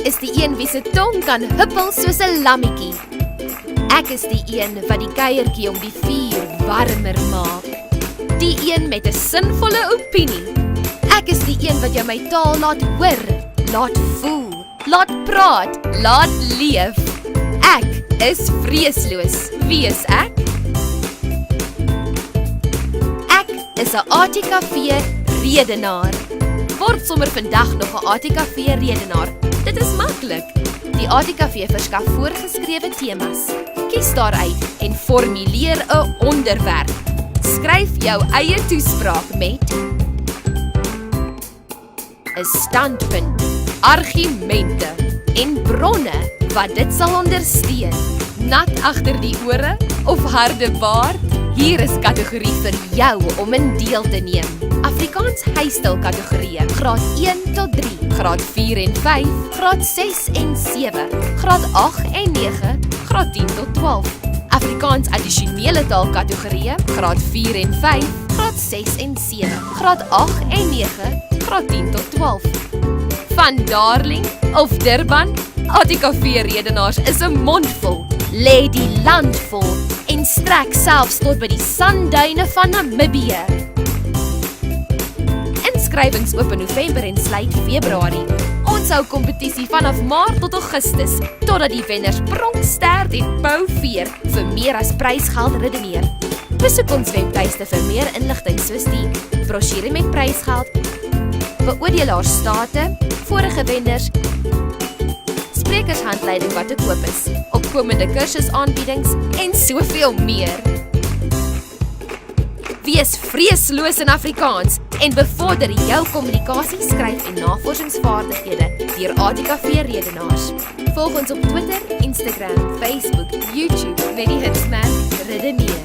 is die een wie se tong kan huppel soos 'n lammetjie. Ek is die een wat die kuiertjie om die vuur warmer maak. Die een met 'n sinvolle opinie. Ek is die een wat jou my taal laat hoor, laat voel, laat praat, laat leef. Ek is vreesloos. Wie is ek? Ek is 'n ATKV redenaar. Word sommer vandag nog 'n ATKV redenaar. Dit is maklik. Die ATKV verskaf voorgeskrewe temas. Kies daaruit en formuleer 'n onderwerp. Skryf jou eie toespraak met 'n standpunt, argumente en bronne wat dit sal ondersteun. Nat agter die ore of harde baard? Hier is kategorie vir jou om in deel te neem. Afrikaans huistaal kategorieë, graad 1 tot 3, graad 4 en 5, graad 6 en 7, graad 8 en 9, graad 10 tot 12. Afrikaans addisionele taal kategorieë, graad 4 en 5, graad 6 en 7, graad 8 en 9, graad 10 tot 12. Van Darling of Durban, ATKV redenaars is 'n mondvol, lê die land vol en strek selfs tot by die sandduine van Namibië. Inskrywings oop in November en sluit Februarie. Ons hou kompetisie vanaf Maart tot Augustus, totdat die wenners pronkstert en bouveer vir meer as prysgeld redeneer. Besoek ons webtuiste vir meer inligting soos die brosjure met prysgeld, beoordelaarsstate, vorige wenners, sprekershandleiding wat te koop is, opkomende kursusaanbiedings en soveel meer. Wees vreesloos in Afrikaans en bevorder jou kommunikasie, skryf en navorsingsvaardighede deur ATKV redenaars. Volg ons op Twitter, Instagram, Facebook, YouTube met die hitsmerk Redeneer.